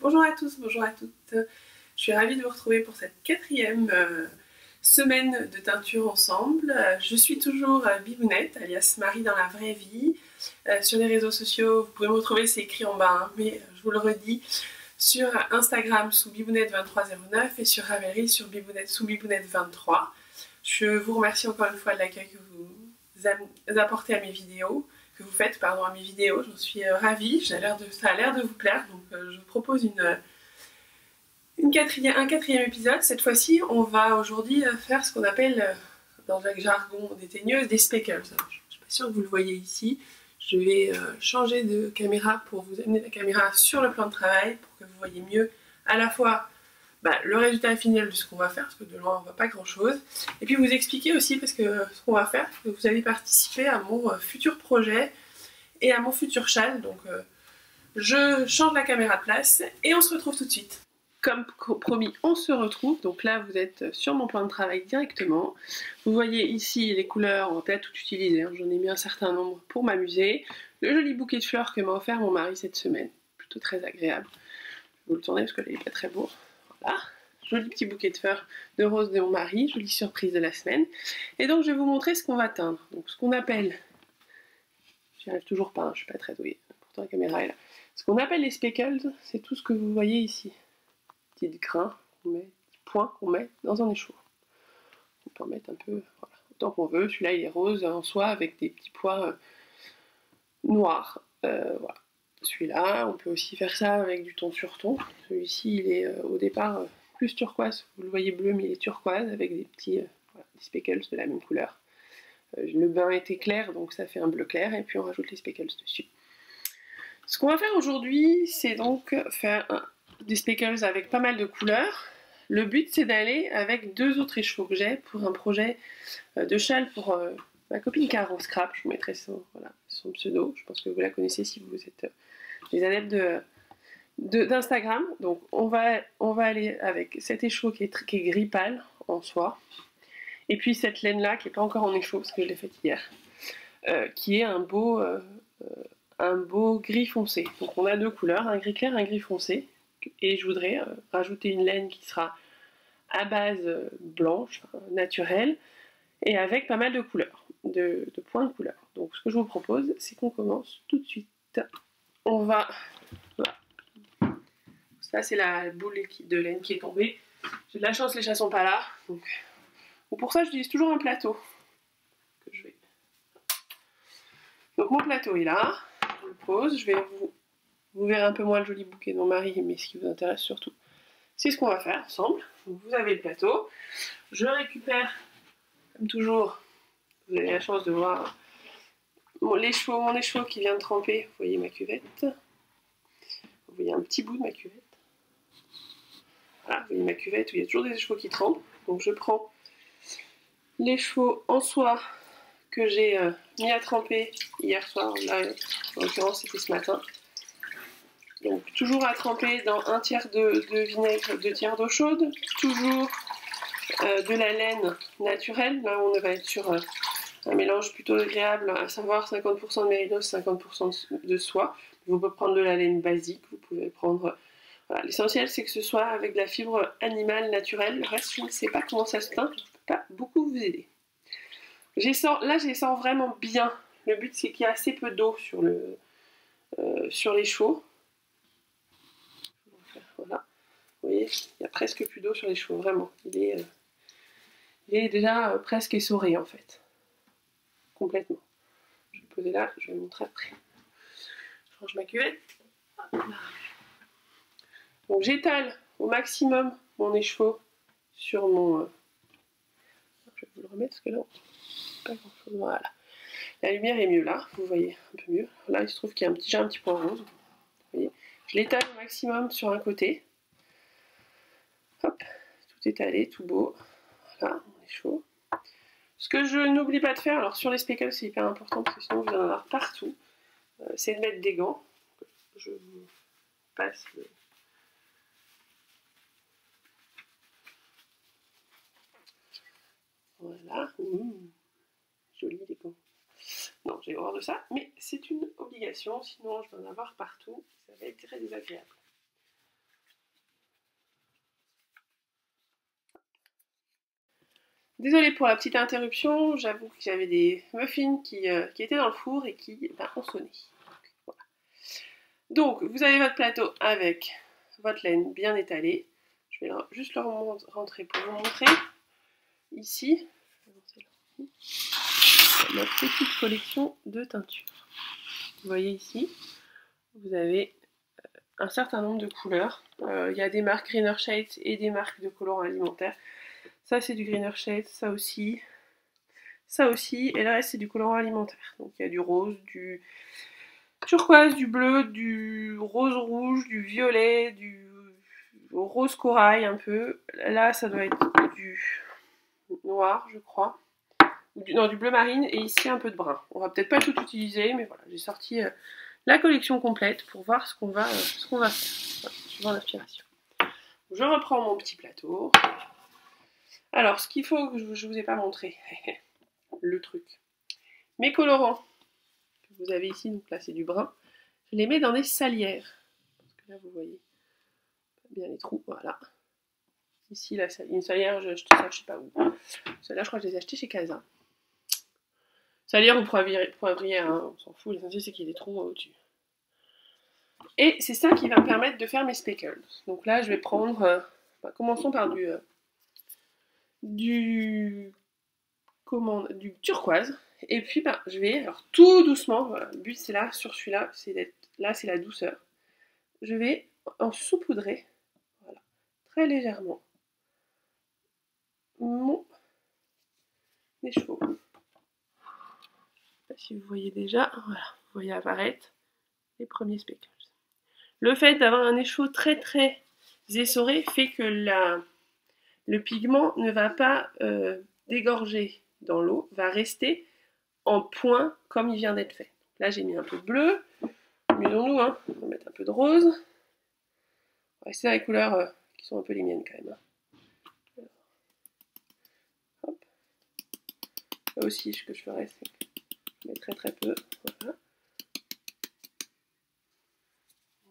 Bonjour à tous, bonjour à toutes. Je suis ravie de vous retrouver pour cette quatrième semaine de teinture ensemble. Je suis toujours Bibounette, alias Marie dans la vraie vie. Sur les réseaux sociaux, vous pouvez me retrouver, c'est écrit en bas, hein, mais je vous le redis, sur Instagram sous Bibounette2309 et sur Ravelry sous Bibounette23. Je vous remercie encore une fois de l'accueil que vous apportez à mes vidéos. Que vous faites à mes vidéos, j'en suis ravie, ça a l'air de vous plaire, donc je vous propose un quatrième épisode. Cette fois-ci, on va aujourd'hui faire ce qu'on appelle, dans le jargon des teigneuses, des speckles. Alors, je ne suis pas sûre que vous le voyez ici, je vais changer de caméra pour vous amener la caméra sur le plan de travail, pour que vous voyez mieux à la fois le résultat final de ce qu'on va faire, parce que de loin on ne voit pas grand chose, et puis vous expliquer aussi, parce que ce qu'on va faire, que vous allez participer à mon futur projet et à mon futur châle, donc je change la caméra de place et on se retrouve tout de suite. Comme promis, on se retrouve, donc là vous êtes sur mon plan de travail directement. Vous voyez ici les couleurs, on va peut-être tout utiliser, hein. J'en ai mis un certain nombre pour m'amuser. Le joli bouquet de fleurs que m'a offert mon mari cette semaine, plutôt très agréable. Je vais vous le tourner parce que là il n'est pas très beau. Voilà, joli petit bouquet de fleurs de rose de mon mari, jolie surprise de la semaine. Et donc je vais vous montrer ce qu'on va teindre. Donc ce qu'on appelle, j'y arrive toujours pas, hein, je suis pas très douée, pourtant la caméra est là. Ce qu'on appelle les speckles, c'est tout ce que vous voyez ici. Petits grains, petits points qu'on met dans un écheveau. On peut en mettre un peu, voilà, autant qu'on veut. Celui-là il est rose en soi avec des petits points noirs. Voilà. Celui-là, on peut aussi faire ça avec du ton sur ton. Celui-ci, il est au départ plus turquoise. Vous le voyez bleu, mais il est turquoise avec des petits des speckles de la même couleur. Le bain était clair, donc ça fait un bleu clair, et puis on rajoute les speckles dessus. Ce qu'on va faire aujourd'hui, c'est donc faire des speckles avec pas mal de couleurs. Le but, c'est d'aller avec deux autres écheveaux que j'ai pour un projet de châle pour ma copine Caro Scrap. Je vous mettrai son pseudo. Je pense que vous la connaissez si vous êtes des adeptes d'Instagram. Donc on va aller avec cet écheveau qui est gris pâle en soi. Et puis cette laine là qui n'est pas encore en écheveau parce que je l'ai faite hier. Qui est un beau gris foncé. Donc on a deux couleurs, un gris clair, un gris foncé. Et je voudrais rajouter une laine qui sera à base blanche, naturelle, et avec pas mal de couleurs, de points de couleur. Donc ce que je vous propose, c'est qu'on commence tout de suite. On va... Voilà. Ça c'est la boule de laine qui est tombée. J'ai de la chance, les chats sont pas là. Donc pour ça, j'utilise toujours un plateau. Donc mon plateau est là. Je le pose. Je vais vous verrez un peu moins le joli bouquet de mon mari, mais ce qui vous intéresse surtout, c'est ce qu'on va faire ensemble. Donc vous avez le plateau. Je récupère, comme toujours, vous avez la chance de voir mon écheveau qui vient de tremper. Vous voyez ma cuvette. Vous voyez un petit bout de ma cuvette. Voilà, vous voyez ma cuvette où il y a toujours des écheveaux qui trempent. Donc je prends l'écheveau en soie que j'ai mis à tremper hier soir. Là, en l'occurrence, c'était ce matin. Donc toujours à tremper dans 1 tiers de vinaigre, 2 tiers d'eau chaude. Toujours de la laine naturelle. Là, on va être sur un mélange plutôt agréable, à savoir 50% de mérinos, 50% de soie. Vous pouvez prendre de la laine basique, vous pouvez prendre... Voilà. L'essentiel, c'est que ce soit avec de la fibre animale naturelle. Le reste, je ne sais pas comment ça se teint, je ne peux pas beaucoup vous aider. Là, je les sens vraiment bien. Le but, c'est qu'il y a assez peu d'eau sur l'écheveau. Voilà. Vous voyez, il n'y a presque plus d'eau sur l'écheveau, vraiment. Il est déjà presque essoré, en fait. Complètement. Je vais le poser là, je vais le montrer après. Je range ma cuvette. Donc j'étale au maximum mon écheveau sur mon... Je vais vous le remettre parce que là, pas grand chose. Voilà. La lumière est mieux là, vous voyez un peu mieux. Là, il se trouve qu'il y a déjà un petit point rose. Vous voyez. Je l'étale au maximum sur un côté. Hop, tout étalé, tout beau. Voilà, mon écheveau. Ce que je n'oublie pas de faire, alors sur les speckles, c'est hyper important parce que sinon vous en avez partout, c'est de mettre des gants. Je vous passe le... Voilà, joli les gants. Non, j'ai horreur de ça, mais c'est une obligation, sinon je vais en avoir partout, ça va être très désagréable. Désolée pour la petite interruption, j'avoue que j'avais des muffins qui étaient dans le four et qui ont sonné. Voilà. Donc, vous avez votre plateau avec votre laine bien étalée. Je vais juste le rentrer pour vous montrer. Ici, notre petite collection de teintures. Vous voyez ici, vous avez un certain nombre de couleurs. Il y a des marques Greener Shades et des marques de colorants alimentaires. Ça, c'est du Greener Shades, ça aussi, et le reste, c'est du colorant alimentaire. Donc, il y a du rose, du turquoise, du bleu, du rose rouge, du violet, du rose corail un peu. Là, ça doit être du noir, je crois. Non, du bleu marine, et ici un peu de brun. On va peut-être pas tout utiliser, mais voilà, j'ai sorti la collection complète pour voir ce qu'on va faire, voilà, suivant l'inspiration. Je reprends mon petit plateau. Alors, ce qu'il faut que je vous ai pas montré, le truc. Mes colorants que vous avez ici, donc là c'est du brun, je les mets dans des salières. Parce que là vous voyez bien les trous, voilà. Ici, là, une salière, je sais pas où. Celle-là, je crois que je les ai achetées chez Casa. Salière ou poivrière, hein, on s'en fout, l'essentiel c'est qu'il y ait des trous au-dessus. Et c'est ça qui va me permettre de faire mes speckles. Donc là, je vais prendre, commençons par du turquoise. Et puis, je vais, alors tout doucement, voilà, le but c'est là, sur celui-là, c'est la douceur. Je vais en saupoudrer, voilà, très légèrement, mon écheveau. Si vous voyez déjà, voilà, vous voyez apparaître les premiers speckles. Le fait d'avoir un écheveau très très essoré fait que le pigment ne va pas dégorger dans l'eau, va rester en point comme il vient d'être fait. Là j'ai mis un peu de bleu, amusons-nous, hein. On va mettre un peu de rose. On va rester dans les couleurs qui sont un peu les miennes quand même. Hein. Hop. Là aussi ce que je ferai c'est que je mets très très peu. Voilà.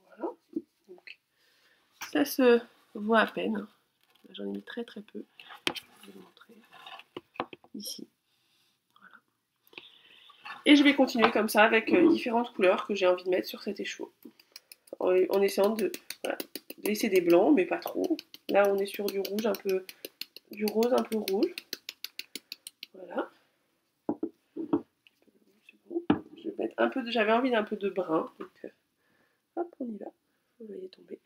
Voilà. Donc, ça se voit à peine. J'en ai mis très très peu. Je vais vous montrer ici. Voilà. Et je vais continuer comme ça avec différentes couleurs que j'ai envie de mettre sur cet écheveau. En essayant de laisser des blancs, mais pas trop. Là, on est sur du rouge, du rose un peu rouge. Voilà. C'est bon. Je vais mettre un peu j'avais envie d'un peu de brun. Donc, hop, on y va. Vous voyez tomber.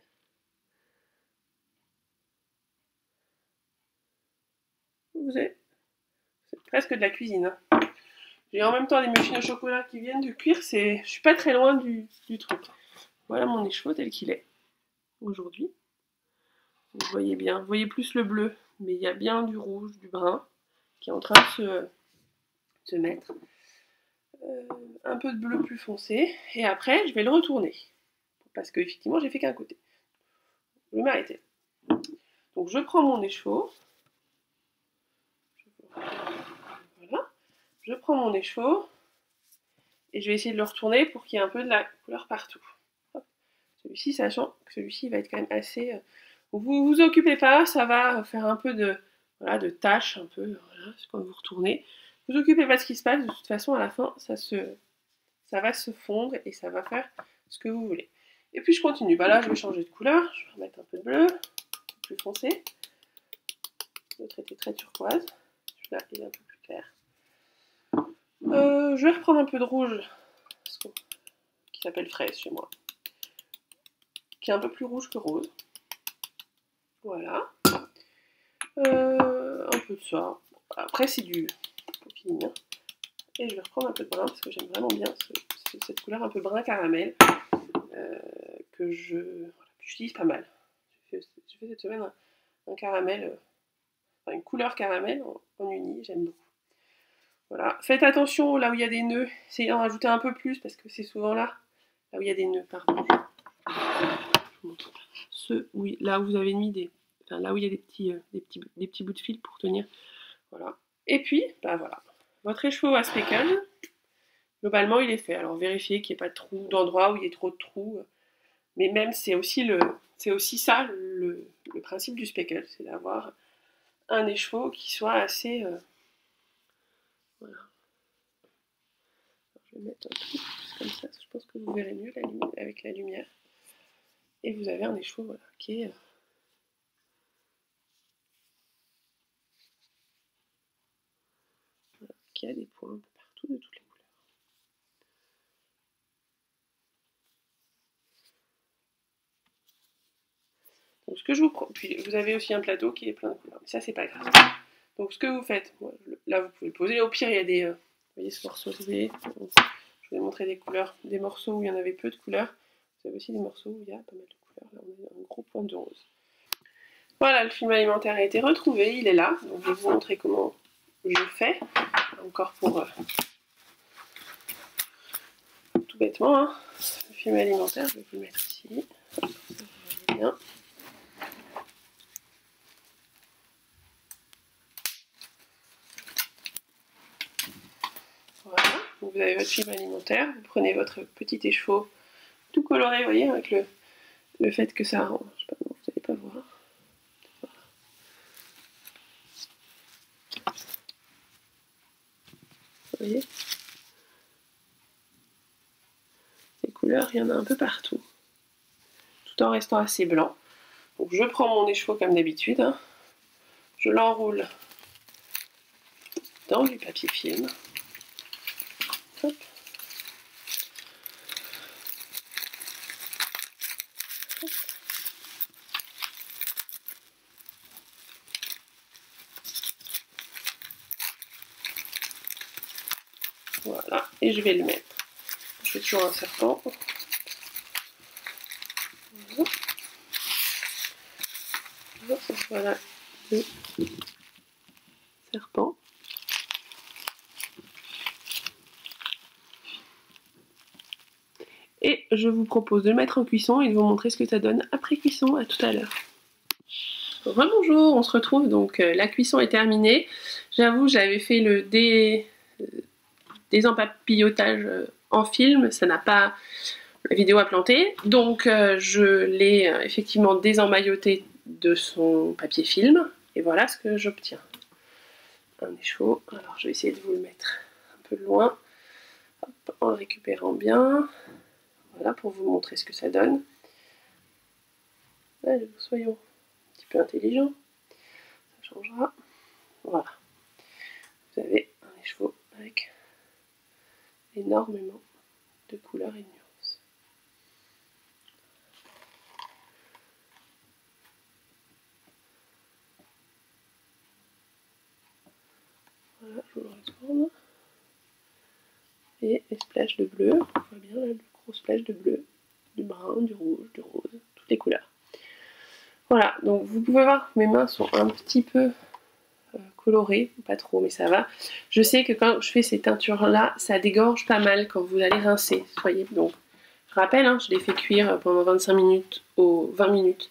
C'est presque de la cuisine. Hein. J'ai en même temps des muffins au chocolat qui viennent de cuire. Je suis pas très loin du truc. Voilà mon écheveau tel qu'il est aujourd'hui. Vous voyez bien, vous voyez plus le bleu, mais il y a bien du rouge, du brun qui est en train de se mettre. Un peu de bleu plus foncé, et après je vais le retourner, parce que effectivement j'ai fait qu'un côté. Je vais m'arrêter. Donc je prends mon écheveau, voilà, je prends mon écheveau, et je vais essayer de le retourner pour qu'il y ait un peu de la couleur partout. Celui-ci, sachant que celui-ci va être quand même assez... Vous vous occupez pas, ça va faire un peu de taches, un peu, voilà, quand vous retournez. Vous occupez pas de ce qui se passe, de toute façon à la fin, ça va se fondre et ça va faire ce que vous voulez. Et puis je continue, là je vais changer de couleur, je vais remettre un peu de bleu, plus foncé. L'autre était très turquoise, celui-là il est un peu plus clair. Je vais reprendre un peu de rouge, qui s'appelle fraise chez moi, qui est un peu plus rouge que rose. Voilà. Un peu de ça. Après c'est du peaufiline. Et je vais reprendre un peu de brun parce que j'aime vraiment bien cette couleur un peu brun caramel que j'utilise pas mal. J'ai fait cette semaine un caramel, une couleur caramel en uni, j'aime beaucoup. Voilà. Faites attention là où il y a des nœuds, essayez d'en rajouter un peu plus parce que c'est souvent là où il y a des nœuds, pardon. Je vous montre. Là où vous avez mis là où il y a des petits bouts de fil pour tenir. Voilà. Et puis, voilà. Votre écheveau à speckle, globalement il est fait. Alors vérifiez qu'il n'y ait pas de trous, d'endroits où il y a trop de trous. Mais même c'est aussi ça le principe du speckle, c'est d'avoir un écheveau qui soit assez... voilà. Je vais mettre un peu plus comme ça, je pense que vous verrez mieux avec la lumière. Et vous avez un écheveau voilà, qui est... voilà, qui a des points un peu partout de toutes les couleurs. Donc ce que je vous prends, puis vous avez aussi un plateau qui est plein de couleurs, mais ça c'est pas grave. Donc ce que vous faites, là vous pouvez le poser, au pire il y a des, vous voyez ce morceau, vous voyez, je vous ai montré des couleurs, des morceaux où il y en avait peu de couleurs, vous avez aussi des morceaux où il y a pas mal de couleurs, là on a un gros point de rose. Voilà, le film alimentaire a été retrouvé, il est là, donc je vais vous montrer comment je fais, encore pour tout bêtement, hein. Le film alimentaire, je vais vous le mettre ici, ça vous voyez bien. Voilà, donc vous avez votre film alimentaire, vous prenez votre petit écheveau tout coloré, vous voyez, avec le fait que ça, je sais pas, vous n'allez pas voir. Vous voyez, les couleurs, il y en a un peu partout, tout en restant assez blanc. Donc je prends mon écheveau comme d'habitude, hein. Je l'enroule dans du papier film. Hop. Hop. Voilà, et je vais le mettre. Je fais toujours un serpent. Voilà le serpent. Et je vous propose de le mettre en cuisson et de vous montrer ce que ça donne après cuisson. À tout à l'heure. Rebonjour, on se retrouve, donc la cuisson est terminée. J'avoue, j'avais fait le désempapillotage en film, ça n'a pas... la vidéo a planté, donc je l'ai effectivement désemmailloté de son papier film, et voilà ce que j'obtiens. Un écheveau, alors je vais essayer de vous le mettre un peu loin, hop, en le récupérant bien, voilà pour vous montrer ce que ça donne. Allez, soyons un petit peu intelligents, ça changera, voilà. Vous avez un écheveau avec énormément de couleurs et de nuances. Voilà, je vous le retourne. Et les splashes de bleu, on voit bien là, le gros splash de bleu, du brun, du rouge, du rose, toutes les couleurs. Voilà, donc vous pouvez voir que mes mains sont un petit peu colorées, pas trop, mais ça va. Je sais que quand je fais ces teintures-là, ça dégorge pas mal quand vous allez rincer, voyez. Donc, je rappelle, hein, je l'ai fait cuire pendant 25 minutes, 20 minutes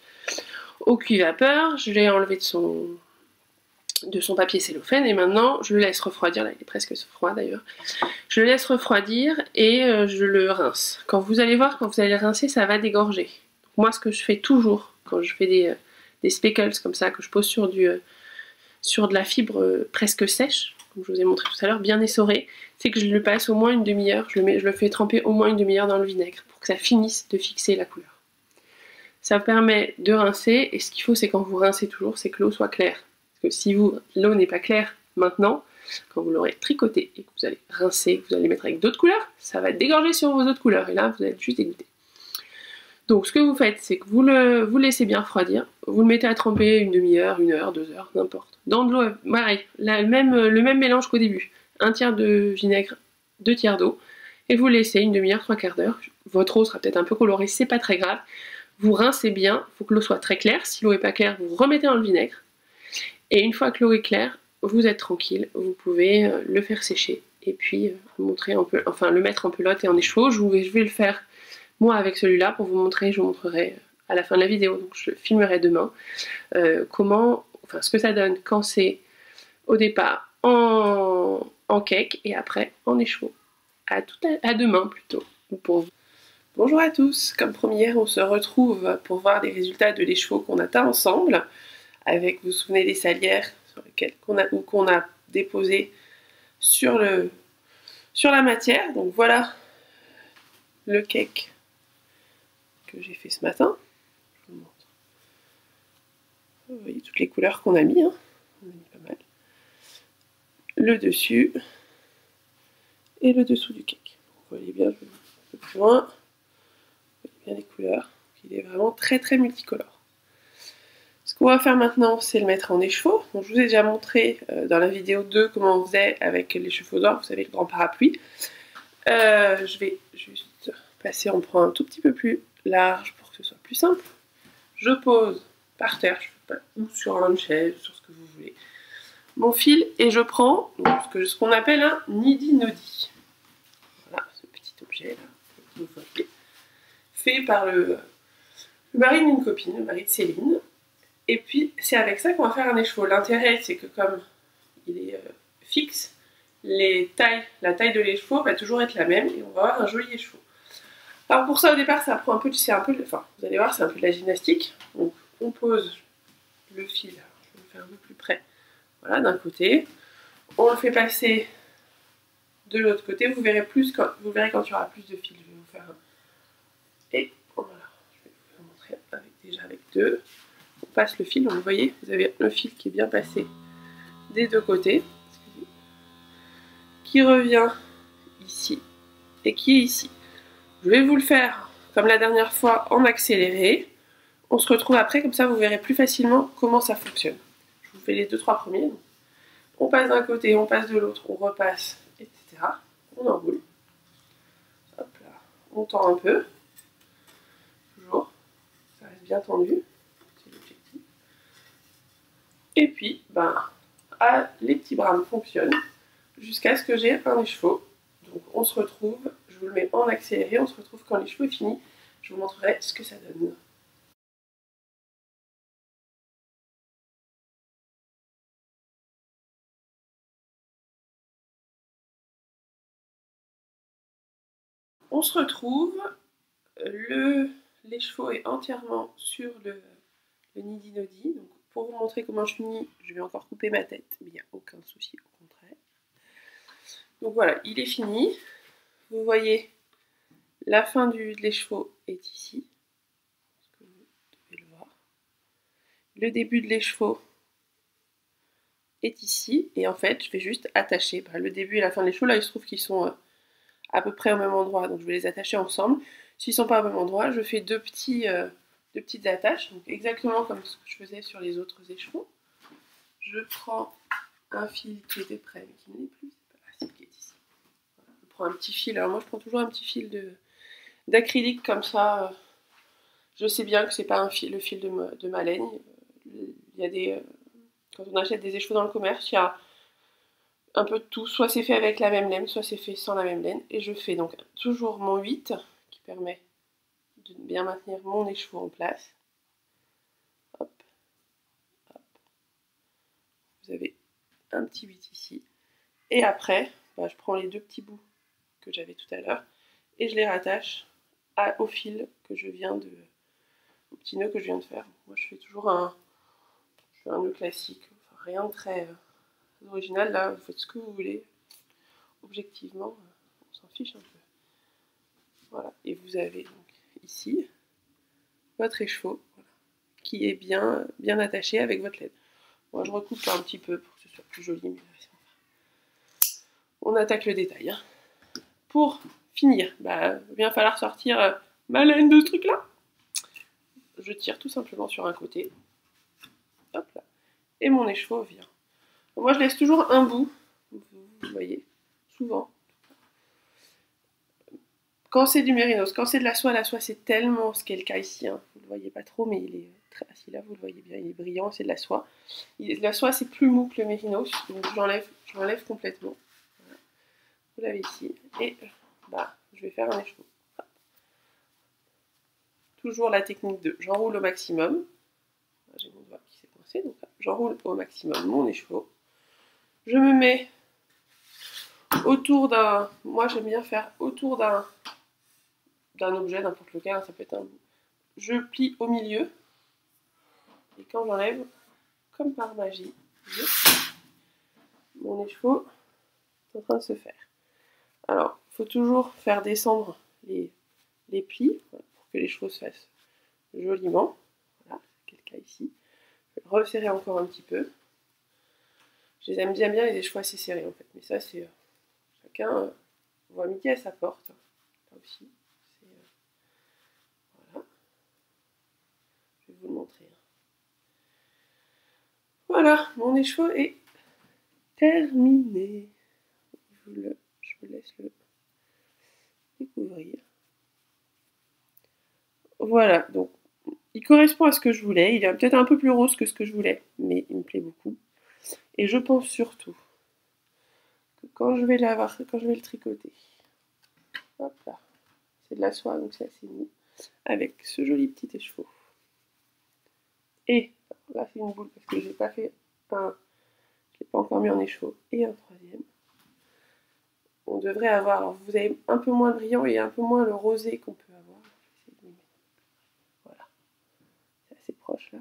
au cuit-vapeur, je l'ai enlevé de son papier cellophane et maintenant je le laisse refroidir, là il est presque froid d'ailleurs, je le laisse refroidir et je le rince. Quand vous allez voir, quand vous allez le rincer, ça va dégorger. Donc, moi ce que je fais toujours quand je fais des speckles comme ça, que je pose sur de la fibre presque sèche, comme je vous ai montré tout à l'heure, bien essorée, c'est que je le passe au moins une demi-heure, je le fais tremper au moins une demi-heure dans le vinaigre pour que ça finisse de fixer la couleur. Ça permet de rincer et ce qu'il faut c'est quand vous rincez toujours, c'est que l'eau soit claire. Parce que si l'eau n'est pas claire maintenant, quand vous l'aurez tricoté et que vous allez rincer, que vous allez mettre avec d'autres couleurs, ça va dégorger sur vos autres couleurs et là vous allez être juste dégoûté. Donc ce que vous faites, c'est que vous laissez bien refroidir, vous le mettez à tremper une demi-heure, 1 heure, 2 heures, n'importe. Dans de l'eau, pareil, le même mélange qu'au début. 1 tiers de vinaigre, 2 tiers d'eau, et vous laissez une demi-heure, 3/4 d'heure. Votre eau sera peut-être un peu colorée, c'est pas très grave. Vous rincez bien, il faut que l'eau soit très claire. Si l'eau n'est pas claire, vous remettez dans le vinaigre. Et une fois que l'eau est claire, vous êtes tranquille, vous pouvez le faire sécher et puis le mettre en pelote et en écheveau. Je vais le faire moi avec celui-là pour vous montrer, je vous montrerai à la fin de la vidéo, donc je filmerai demain, ce que ça donne quand c'est au départ en cake et après en écheveau. À demain plutôt, pour vous. Bonjour à tous, comme première on se retrouve pour voir les résultats de l'écheveau qu'on a teint ensemble, avec, vous vous souvenez des salières sur lequel qu'on a déposé sur la matière. Donc voilà le cake que j'ai fait ce matin. Je vous montre. Vous voyez toutes les couleurs qu'on a mis, hein. On a mis pas mal. Le dessus et le dessous du cake. Vous voyez bien, je vais un peu plus loin. Vous voyez bien les couleurs. Il est vraiment très très multicolore. Ce qu'on va faire maintenant, c'est le mettre en écheveau. Donc, je vous ai déjà montré dans la vidéo 2 comment on faisait avec l'écheveau d'or, vous savez, le grand parapluie. Je vais juste passer, on prend un tout petit peu plus large pour que ce soit plus simple. Je pose par terre, ou sur une chaise, sur ce que vous voulez, mon fil, et je prends ce qu'on appelle un niddy-noddy. Voilà, ce petit objet là, que vous voyez, fait par le mari d'une copine, le mari de Céline. Et puis c'est avec ça qu'on va faire un écheveau. L'intérêt, c'est que comme il est fixe, la taille de l'écheveau va toujours être la même et on va avoir un joli écheveau. Alors pour ça, au départ, ça prend un peu, vous allez voir, c'est un peu de la gymnastique. Donc on pose le fil, je vais le faire un peu plus près, voilà, d'un côté. On le fait passer de l'autre côté. Vous verrez quand il y aura plus de fil. Je vais vous faire un. Et voilà, je vais vous montrer déjà avec deux. On passe le fil, donc vous voyez, vous avez le fil qui est bien passé des deux côtés, qui revient ici et qui est ici. Je vais vous le faire comme la dernière fois en accéléré. On se retrouve après, comme ça vous verrez plus facilement comment ça fonctionne. Je vous fais les 2-3 premiers. On passe d'un côté, on passe de l'autre, on repasse, etc. On enroule. Hop là, on tend un peu. Toujours. Ça reste bien tendu. C'est l'objectif. Et puis, les petits bras fonctionnent jusqu'à ce que j'ai un écheveau. Donc on se retrouve, je vous le mets en accéléré, on se retrouve quand l'écheveau est fini. Je vous montrerai ce que ça donne. On se retrouve, l'écheveau est entièrement sur le niddy-noddy. Donc pour vous montrer comment je finis, je vais encore couper ma tête, mais il n'y a aucun souci, au contraire. Donc voilà, il est fini. Vous voyez, la fin de l'écheveau est ici. Vous devez le voir. Le début de l'écheveau est ici. Et en fait, je vais juste attacher. Le début et la fin de l'écheveau, là, il se trouve qu'ils sont à peu près au même endroit. Donc je vais les attacher ensemble. S'ils ne sont pas au même endroit, je fais deux petites attaches. Donc exactement comme ce que je faisais sur les autres écheveaux. Je prends un fil qui était prêt, mais qui ne l'est plus. C'est qui est ici. Voilà. Je prends un petit fil. Alors moi, je prends toujours un petit fil d'acrylique comme ça. Je sais bien que c'est pas le fil de ma laine. Il y a quand on achète des écheveaux dans le commerce, il y a un peu de tout. Soit c'est fait avec la même laine, soit c'est fait sans la même laine. Et je fais donc toujours mon 8 qui permet de bien maintenir mon écheveau en place. Hop, hop. Vous avez un petit 8 ici. Et après, je prends les deux petits bouts que j'avais tout à l'heure et je les rattache au fil que je viens au petit nœud que je viens de faire. Moi je fais toujours un nœud classique, enfin, rien de très original. Là vous faites ce que vous voulez, objectivement on s'en fiche un peu. Voilà, et vous avez donc ici votre écheveau, voilà, qui est bien attaché avec votre laine. Moi je recoupe un petit peu pour que ce soit plus joli, mais on attaque le détail. Hein. Pour finir, il va bien falloir sortir ma laine de ce truc là. Je tire tout simplement sur un côté. Hop là. Et mon écheveau vient. Moi je laisse toujours un bout. Vous voyez, souvent. Quand c'est du mérinos, quand c'est de la soie c'est tellement, ce qui est le cas ici, hein, vous ne le voyez pas trop, mais il est très facile là, vous le voyez bien, il est brillant, c'est de la soie. La soie c'est plus mou que le mérinos, donc je l'enlève complètement. Voilà. Vous l'avez ici, et je vais faire un écheveau. Toujours la technique de j'enroule au maximum. J'ai mon doigt qui s'est coincé, donc j'enroule au maximum mon écheveau. Je me mets autour d'un. Moi j'aime bien faire autour d'un objet, n'importe lequel, ça peut être un. Je plie au milieu. Et quand j'enlève, comme par magie, Mon écheveau est en train de se faire. Alors, il faut toujours faire descendre les plis pour que les chevaux se fassent joliment. Voilà, c'est le cas ici. Je vais le resserrer encore un petit peu. Je les aime bien les écheveaux assez serrés en fait, mais ça c'est chacun voit midi à sa porte. Là aussi, voilà. Je vais vous le montrer. Voilà, mon écheveau est terminé. Je vous laisse le découvrir. Voilà, donc il correspond à ce que je voulais. Il est peut-être un peu plus rose que ce que je voulais, mais il me plaît beaucoup. Et je pense surtout que quand je vais le tricoter, hop là, c'est de la soie, donc c'est assez mou, avec ce joli petit écheveau. Et là c'est une boule parce que j'ai pas fait un, je l'ai pas encore mis en écheveau, et un troisième. On devrait avoir, alors vous avez un peu moins de brillant et un peu moins le rosé qu'on peut avoir. Voilà, c'est assez proche là.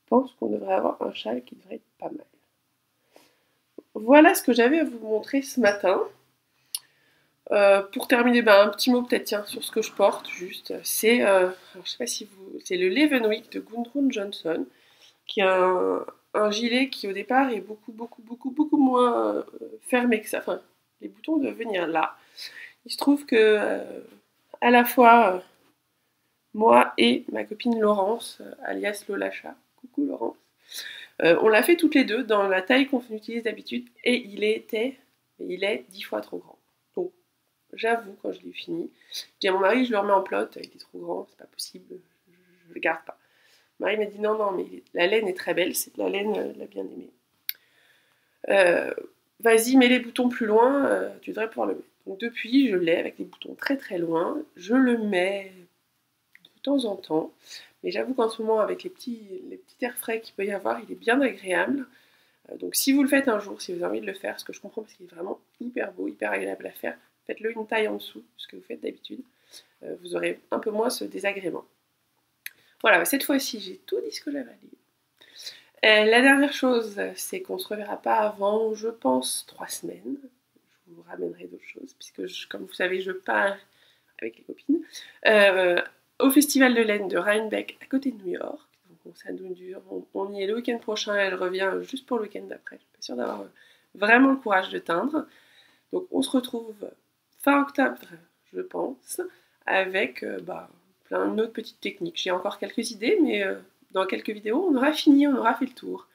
Je pense qu'on devrait avoir un châle qui devrait être pas mal. Voilà ce que j'avais à vous montrer ce matin. Pour terminer, un petit mot peut-être tiens sur ce que je porte juste. C'est, je sais pas si c'est le Leavenwick de Gudrun Johnson, qui est un gilet qui au départ est beaucoup moins fermé que ça. Enfin, les boutons doivent venir là. Il se trouve que à la fois moi et ma copine Laurence, alias Lolacha, coucou Laurence, on l'a fait toutes les deux dans la taille qu'on utilise d'habitude et il est 10 fois trop grand. Donc j'avoue quand je l'ai fini, je dis à mon mari je le remets en plot, il est trop grand, c'est pas possible, je le garde pas. Mon mari m'a dit non mais la laine est très belle, c'est de la laine la bien aimée. Vas-y mets les boutons plus loin, tu devrais pouvoir le mettre. Donc depuis je l'ai avec les boutons très loin, je le mets de temps en temps. Mais j'avoue qu'en ce moment, avec les petits airs frais qu'il peut y avoir, il est bien agréable. Donc si vous le faites un jour, si vous avez envie de le faire, ce que je comprends parce qu'il est vraiment hyper beau, hyper agréable à faire, faites-le une taille en dessous, ce que vous faites d'habitude. Vous aurez un peu moins ce désagrément. Voilà, cette fois-ci, j'ai tout dit ce que j'avais à dire. La dernière chose, c'est qu'on ne se reverra pas avant, je pense, 3 semaines. Je vous ramènerai d'autres choses, puisque, comme vous savez, je pars avec les copines. Au festival de laine de Rhinebeck à côté de New York. Donc ça nous dure, on y est le week-end prochain, elle revient juste pour le week-end d'après. Je suis pas sûre d'avoir vraiment le courage de teindre. Donc on se retrouve fin octobre, je pense, avec plein d'autres petites techniques. J'ai encore quelques idées, mais dans quelques vidéos, on aura fini, on aura fait le tour.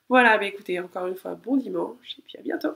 Voilà, écoutez, encore une fois, bon dimanche, et puis à bientôt.